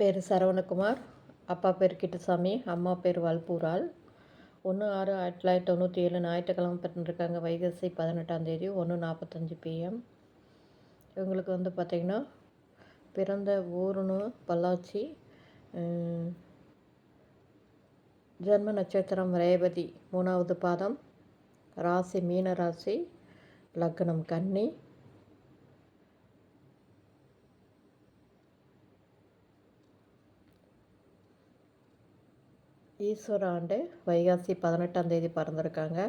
பேர் சரவணகுமார், அப்பா பேர் கிட்டசாமி, அம்மா பேர் வல்பூராள். 1/6/1997 ஞாயிற்றுக்கிழமை பிறந்திருக்காங்க. வைகாசி 18ஆம் தேதி 1:45 PM. இவங்களுக்கு வந்து பார்த்திங்கன்னா பிறந்த ஊருன்னு பொள்ளாச்சி, ஜென்ம நட்சத்திரம் ரேவதி, 3வது பாதம், ராசி மீன ராசி, லக்னம் கன்னி. ஈஸ்வர ஆண்டு வைகாசி 18ஆம் தேதி பிறந்திருக்காங்க.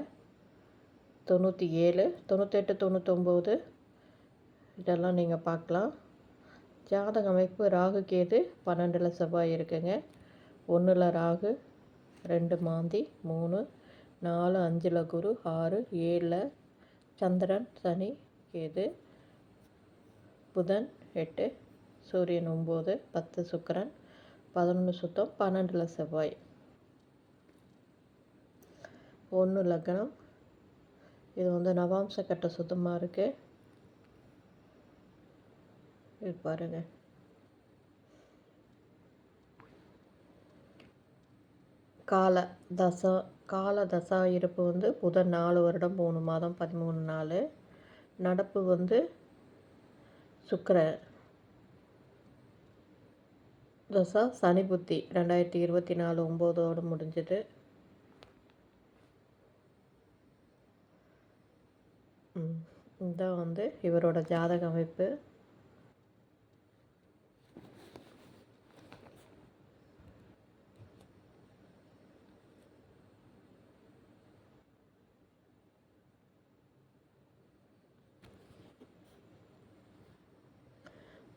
97, 98, 99 இதெல்லாம் நீங்கள் பார்க்கலாம். ஜாதக அமைப்பு ராகு கேது 12ல் செவ்வாய் இருக்குங்க. 1ல் ராகு, 2 மாந்தி, 3, 4, 5ல் குரு, 6, 7ல் சந்திரன், சனி, கேது, புதன் 8, சூரியன் 9, 10 சுக்கிரன், 11 சுத்தம், 12ல் செவ்வாய். 1 லக்னம். இது வந்து நவாம்ச கட்ட சுத்தமாக இருக்குது. இது பாருங்க. கால தசா இருப்பு வந்து புதன் 4 வருடம் 3 மாதம் 13 நாள். நடப்பு வந்து சுக்கிர தசா. சனி புத்தி 2024 9 முடிஞ்சது. இதுதான் வந்து இவரோட ஜாதக அமைப்பு.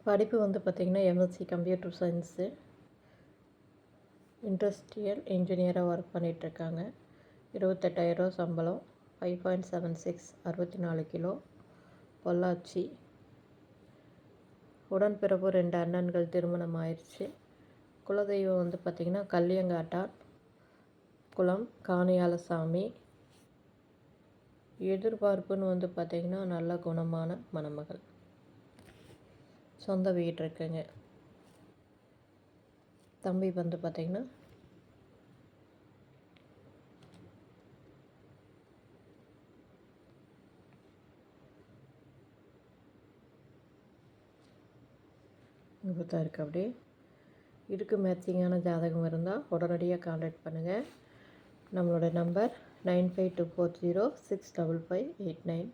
படிப்பு வந்து பார்த்திங்கன்னா MSc கம்ப்யூட்டர் சயின்ஸு, இண்டஸ்ட்ரியல் இன்ஜினியராக ஒர்க் பண்ணிகிட்ருக்காங்க. 28,000 சம்பளம். 5.76, 64 கிலோ, பொள்ளாச்சி. உடன்பிறப்பு 2 அண்ணன்கள், திருமணம் ஆயிடுச்சு. குலதெய்வம் வந்து பார்த்திங்கன்னா கல்லியங்காட்டான், குலம் காணியாலசாமி. எதிர்பார்ப்புன்னு வந்து பார்த்திங்கன்னா நல்ல குணமான மணமகள். சொந்த வீடு இருக்குங்க. தம்பி வந்து பார்த்திங்கன்னா இங்கே தான் இருக்குது. அப்படியே இதுக்கு மேட்சிங்கான ஜாதகம் இருந்தால் உடனடியாக கான்டாக்ட் பண்ணுங்கள். நம்மளோட நம்பர் 9524065589.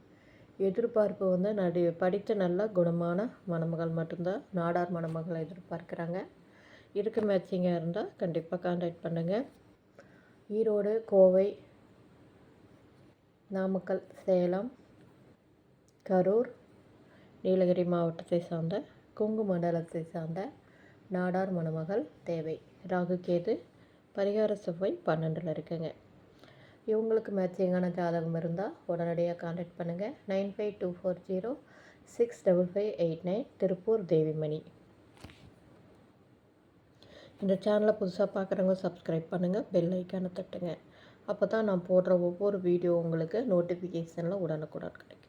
எதிர்பார்ப்பு வந்து படித்த நல்ல குணமான மணமகள் மட்டும்தான், நாடார் மணமகளை எதிர்பார்க்குறாங்க. இதுக்கு மேட்சிங்காக இருந்தால் கண்டிப்பாக கான்டாக்ட் பண்ணுங்கள். ஈரோடு, கோவை, நாமக்கல், சேலம், கரூர், நீலகிரி மாவட்டத்தை சார்ந்த கொங்கு மண்டலத்தை சார்ந்த நாடார் மணமகள் தேவை. ராகு கேது பரிகார செவ்வாய் 12ல் இருக்குங்க. இவங்களுக்கு மேட்சிங்கான ஜாதகம் இருந்தால் உடனடியாக கான்டாக்ட் பண்ணுங்கள். 9524065589, திருப்பூர் தேவிமணி. இந்த சேனலை புதுசாக பார்க்குறவங்க சப்ஸ்கிரைப் பண்ணுங்கள், பெல் ஐக்கானை தட்டுங்க. அப்போ தான் நான் போடுற ஒவ்வொரு வீடியோ உங்களுக்கு நோட்டிஃபிகேஷனில் உடனுக்குடன் கிடைக்கும்.